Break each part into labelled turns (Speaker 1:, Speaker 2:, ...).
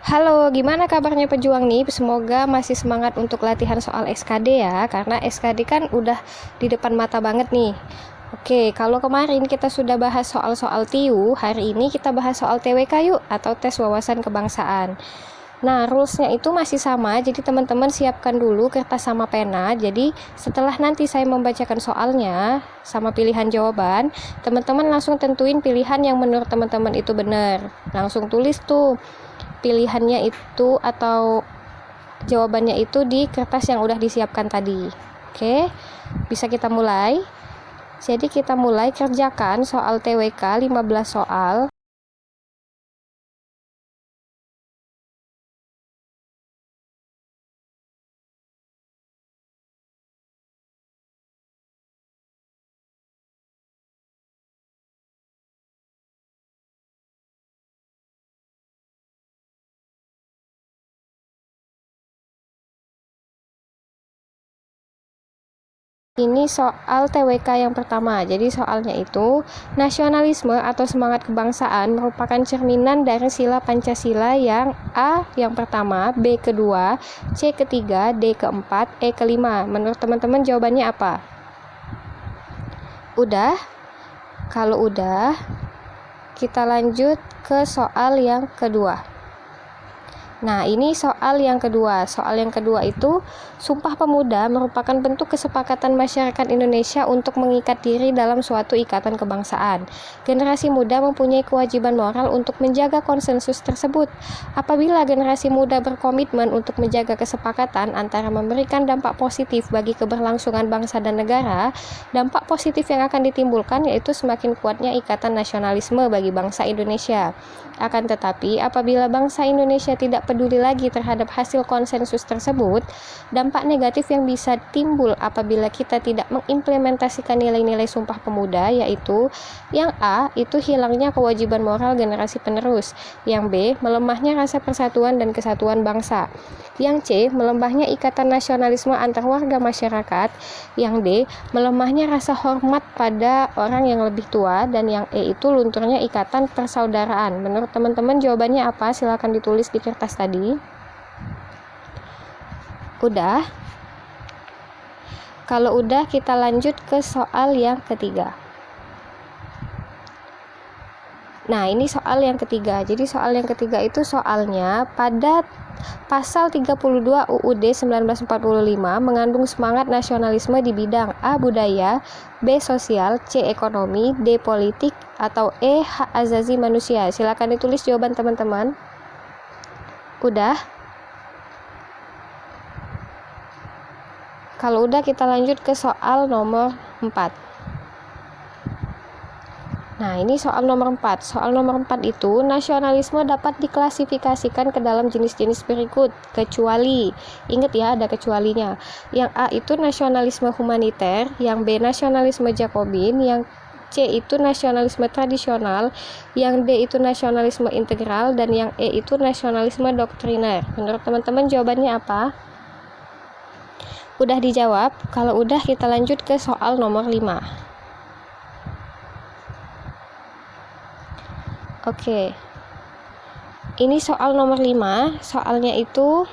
Speaker 1: Halo, gimana kabarnya pejuang nih? Semoga masih semangat untuk latihan soal SKD ya, karena SKD kan udah di depan mata banget nih. Oke, kalau kemarin kita sudah bahas soal-soal TIU, hari ini kita bahas soal TWK yuk, atau tes wawasan kebangsaan. Nah, rulesnya itu masih sama, jadi teman-teman siapkan dulu kertas sama pena. Jadi setelah nanti saya membacakan soalnya sama pilihan jawaban, teman-teman langsung tentuin pilihan yang menurut teman-teman itu benar. Langsung tulis tuh pilihannya itu atau jawabannya itu di kertas yang udah disiapkan tadi. Oke, bisa kita mulai. Jadi kita mulai kerjakan soal TWK 15 soal. Ini soal TWK yang pertama. Jadi soalnya itu, nasionalisme atau semangat kebangsaan merupakan cerminan dari sila Pancasila yang A yang pertama, B kedua, C ketiga, D keempat, E kelima. Menurut teman-teman jawabannya apa? Udah? Kalau udah, kita lanjut ke soal yang kedua. Nah, ini soal yang kedua. Soal yang kedua itu, Sumpah Pemuda merupakan bentuk kesepakatan masyarakat Indonesia untuk mengikat diri dalam suatu ikatan kebangsaan. Generasi muda mempunyai kewajiban moral untuk menjaga konsensus tersebut. Apabila generasi muda berkomitmen untuk menjaga kesepakatan antara memberikan dampak positif bagi keberlangsungan bangsa dan negara, dampak positif yang akan ditimbulkan yaitu semakin kuatnya ikatan nasionalisme bagi bangsa Indonesia. Akan tetapi, apabila bangsa Indonesia tidak peduli lagi terhadap hasil konsensus tersebut, dampak negatif yang bisa timbul apabila kita tidak mengimplementasikan nilai-nilai Sumpah Pemuda yaitu yang A, itu hilangnya kewajiban moral generasi penerus, yang B, melemahnya rasa persatuan dan kesatuan bangsa, yang C, melemahnya ikatan nasionalisme antar warga masyarakat, yang D, melemahnya rasa hormat pada orang yang lebih tua, dan yang E itu lunturnya ikatan persaudaraan. Menurut teman-teman jawabannya apa? Silakan ditulis di kertas tadi. Udah? Kalau udah, kita lanjut ke soal yang ketiga. Nah, ini soal yang ketiga. Jadi soal yang ketiga itu soalnya pada Pasal 32 UUD 1945 mengandung semangat nasionalisme di bidang A. Budaya, B. Sosial, C. Ekonomi, D. Politik, atau E. Hak asasi manusia. Silakan ditulis jawaban teman-teman. Udah? Kalau udah, kita lanjut ke soal nomor 4. Nah, ini soal nomor 4. Soal nomor 4 itu, nasionalisme dapat diklasifikasikan ke dalam jenis-jenis berikut, kecuali. Ingat ya, ada kecualinya. Yang A itu nasionalisme humaniter, yang B nasionalisme Jakobin, yang C itu nasionalisme tradisional, yang D itu nasionalisme integral, dan yang E itu nasionalisme doktriner. Menurut teman-teman jawabannya apa? Udah dijawab? Kalau udah, kita lanjut ke soal nomor 5. Oke. Ini soal nomor 5. Soalnya itu,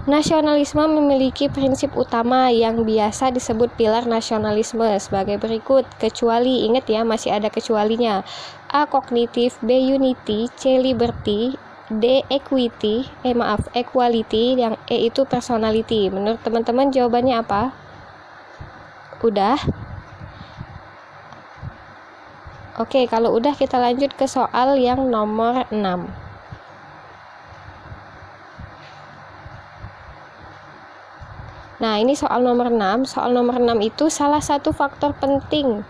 Speaker 1: nasionalisme memiliki prinsip utama yang biasa disebut pilar nasionalisme sebagai berikut, kecuali. Ingat ya, masih ada kecualinya. A. Kognitif, B. Unity, C. Liberty, D. Equality, yang E itu personality. Menurut teman-teman jawabannya apa? Udah? Oke, kalau udah, kita lanjut ke soal yang nomor 6. Nah, ini soal nomor 6. Soal nomor 6 itu salah satu faktor penting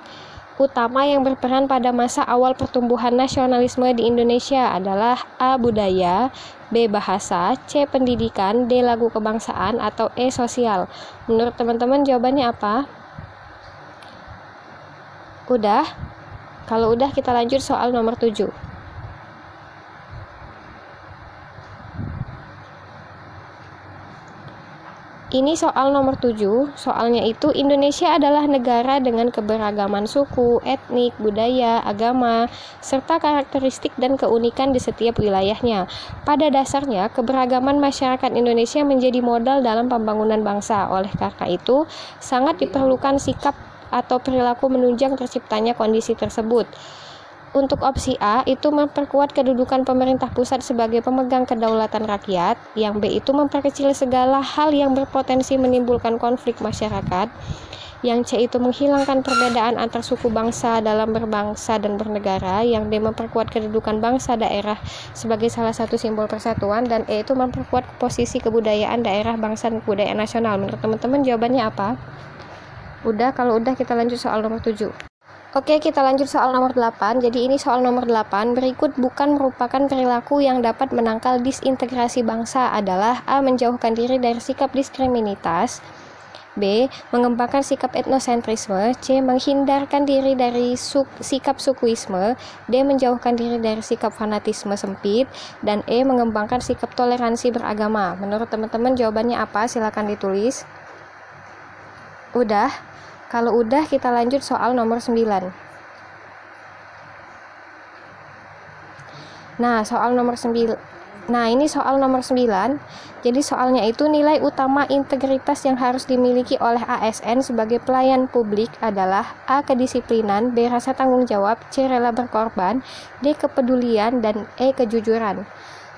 Speaker 1: utama yang berperan pada masa awal pertumbuhan nasionalisme di Indonesia adalah A. Budaya, B. Bahasa, C. Pendidikan, D. Lagu kebangsaan, atau E. Sosial. Menurut teman-teman jawabannya apa? Udah? Kalau udah, kita lanjut soal nomor 7. Ini soal nomor 7, soalnya itu Indonesia adalah negara dengan keberagaman suku, etnik, budaya, agama, serta karakteristik dan keunikan di setiap wilayahnya. Pada dasarnya, keberagaman masyarakat Indonesia menjadi modal dalam pembangunan bangsa. Oleh karena itu, sangat diperlukan sikap atau perilaku menunjang terciptanya kondisi tersebut. Untuk opsi A itu memperkuat kedudukan pemerintah pusat sebagai pemegang kedaulatan rakyat, yang B itu memperkecil segala hal yang berpotensi menimbulkan konflik masyarakat, yang C itu menghilangkan perbedaan antar suku bangsa dalam berbangsa dan bernegara, yang D memperkuat kedudukan bangsa daerah sebagai salah satu simbol persatuan, dan E itu memperkuat posisi kebudayaan daerah, bangsa, dan kebudayaan nasional. Menurut teman-teman jawabannya apa? Udah, kalau udah kita lanjut soal nomor 7. Oke, kita lanjut soal nomor 8. Jadi ini soal nomor 8. Berikut bukan merupakan perilaku yang dapat menangkal disintegrasi bangsa adalah A. Menjauhkan diri dari sikap diskriminatif, B. Mengembangkan sikap etnosentrisme, C. Menghindarkan diri dari sikap sukuisme, D. Menjauhkan diri dari sikap fanatisme sempit, dan E. Mengembangkan sikap toleransi beragama. Menurut teman-teman jawabannya apa? Silakan ditulis. Udah? Kalau udah kita lanjut soal nomor 9. Nah, ini soal nomor 9. Jadi soalnya itu nilai utama integritas yang harus dimiliki oleh ASN sebagai pelayan publik adalah A. Kedisiplinan, B. Rasa tanggung jawab, C. Rela berkorban, D. Kepedulian, dan E. Kejujuran.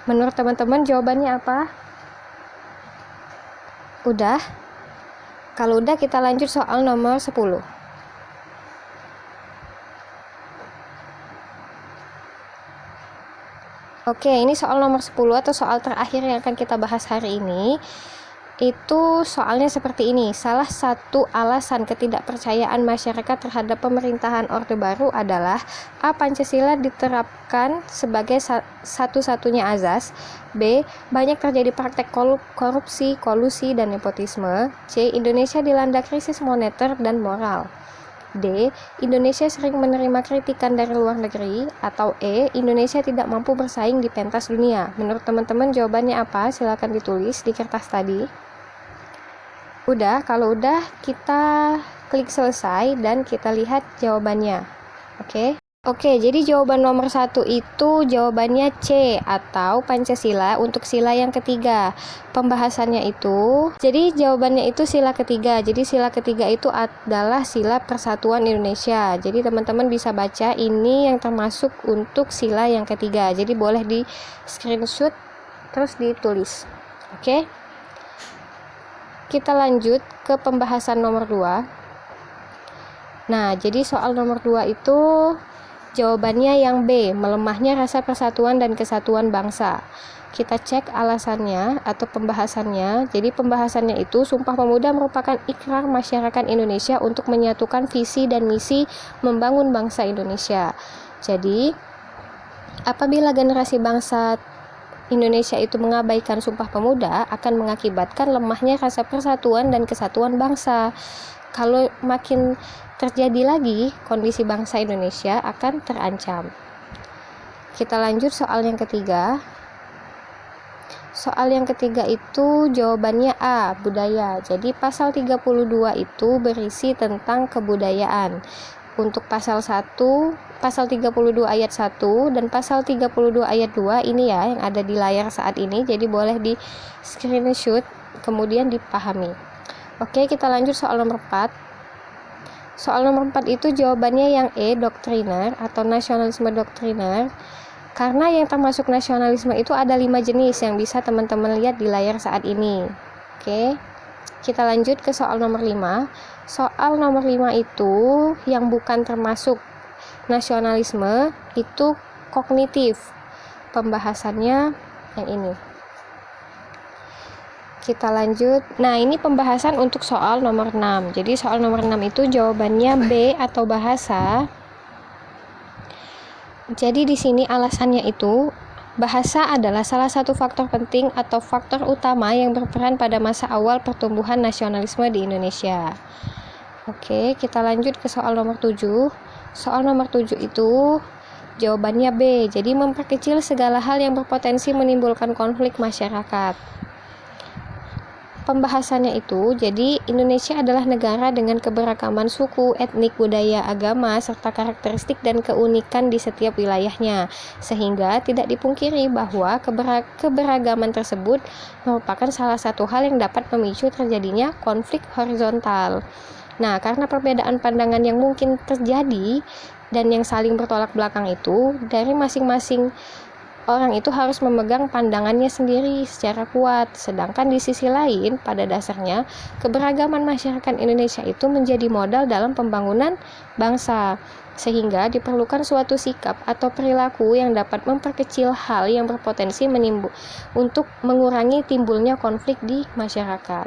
Speaker 1: Menurut teman-teman jawabannya apa? Udah? Kalau udah kita lanjut soal nomor 10. Oke, ini soal nomor 10 atau soal terakhir yang akan kita bahas hari ini. Itu soalnya seperti ini. Salah satu alasan ketidakpercayaan masyarakat terhadap pemerintahan Orde Baru adalah A. Pancasila diterapkan sebagai satu-satunya azas, B. Banyak terjadi praktek korupsi, kolusi, dan nepotisme, C. Indonesia dilanda krisis moneter dan moral, D. Indonesia sering menerima kritikan dari luar negeri, atau E. Indonesia tidak mampu bersaing di pentas dunia. Menurut teman-teman jawabannya apa? Silakan ditulis di kertas tadi. Udah, kalau udah kita klik selesai dan kita lihat jawabannya. Oke, jadi jawaban nomor 1 itu jawabannya C atau Pancasila untuk sila yang ketiga. Pembahasannya itu, jadi jawabannya itu sila ketiga. Jadi sila ketiga itu adalah sila persatuan Indonesia. Jadi teman-teman bisa baca ini yang termasuk untuk sila yang ketiga. Jadi boleh di screenshot terus ditulis. Oke. Kita lanjut ke pembahasan nomor 2. Nah, jadi soal nomor 2 itu jawabannya yang B, melemahnya rasa persatuan dan kesatuan bangsa. Kita cek alasannya atau pembahasannya. Jadi pembahasannya itu Sumpah Pemuda merupakan ikrar masyarakat Indonesia untuk menyatukan visi dan misi membangun bangsa Indonesia. Jadi apabila generasi bangsa Indonesia itu mengabaikan Sumpah Pemuda akan mengakibatkan lemahnya rasa persatuan dan kesatuan bangsa. Kalau makin terjadi lagi, kondisi bangsa Indonesia akan terancam. Kita lanjut soal yang ketiga. Soal yang ketiga itu jawabannya A, budaya. Jadi pasal 32 itu berisi tentang kebudayaan. Untuk pasal 32 ayat 1 dan pasal 32 ayat 2 ini ya yang ada di layar saat ini. Jadi boleh di screenshot kemudian dipahami. Oke, kita lanjut soal nomor 4. Soal nomor 4 itu jawabannya yang E, doktriner atau nasionalisme doktriner. Karena yang termasuk nasionalisme itu ada 5 jenis yang bisa teman-teman lihat di layar saat ini. Oke, kita lanjut ke soal nomor 5. Soal nomor 5 itu yang bukan termasuk nasionalisme itu kognitif. Pembahasannya yang ini. Kita lanjut. Nah, ini pembahasan untuk soal nomor 6. Jadi soal nomor 6 itu jawabannya B atau bahasa. Jadi di sini alasannya itu bahasa adalah salah satu faktor penting atau faktor utama yang berperan pada masa awal pertumbuhan nasionalisme di Indonesia. Oke, kita lanjut ke soal nomor 7. Soal nomor 7 itu jawabannya B. Jadi memperkecil segala hal yang berpotensi menimbulkan konflik masyarakat. pembahasannya itu, jadi Indonesia adalah negara dengan keberagaman suku, etnik, budaya, agama, serta karakteristik dan keunikan di setiap wilayahnya, sehingga tidak dipungkiri bahwa keberagaman tersebut merupakan salah satu hal yang dapat memicu terjadinya konflik horizontal. Nah, karena perbedaan pandangan yang mungkin terjadi dan yang saling bertolak belakang itu, dari masing-masing orang itu harus memegang pandangannya sendiri secara kuat. Sedangkan di sisi lain, pada dasarnya, keberagaman masyarakat Indonesia itu menjadi modal dalam pembangunan bangsa. Sehingga diperlukan suatu sikap atau perilaku yang dapat memperkecil hal yang berpotensi untuk mengurangi timbulnya konflik di masyarakat.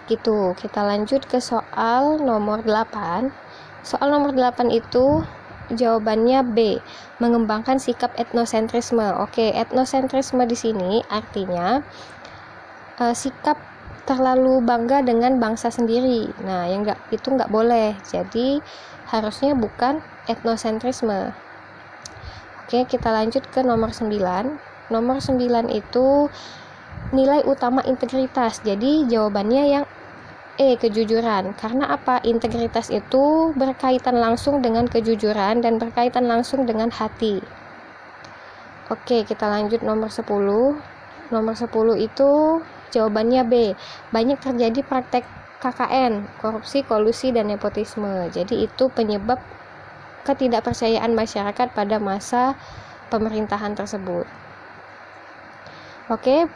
Speaker 1: Gitu, kita lanjut ke soal nomor 8. Soal nomor 8 itu jawabannya B, mengembangkan sikap etnosentrisme. Oke, etnosentrisme di sini artinya sikap terlalu bangga dengan bangsa sendiri. Nah, itu nggak boleh. Jadi harusnya bukan etnosentrisme. Oke, kita lanjut ke nomor 9. Nomor 9 itu nilai utama integritas. Jadi jawabannya yang kejujuran. Karena apa? Integritas itu berkaitan langsung dengan kejujuran dan berkaitan langsung dengan hati. Oke, kita lanjut nomor 10. Nomor 10 itu jawabannya B. Banyak terjadi praktek KKN, korupsi, kolusi, dan nepotisme. Jadi itu penyebab ketidakpercayaan masyarakat pada masa pemerintahan tersebut. Oke,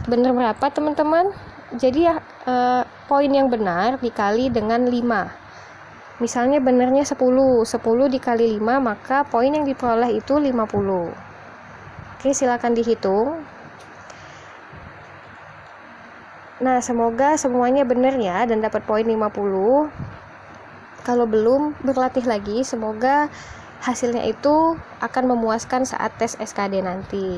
Speaker 1: benar berapa teman-teman? Jadi poin yang benar dikali dengan 5. Misalnya benarnya 10 dikali 5, maka poin yang diperoleh itu 50. Oke, silakan dihitung. Nah, semoga semuanya benar ya dan dapat poin 50. Kalau belum, berlatih lagi. Semoga hasilnya itu akan memuaskan saat tes SKD nanti.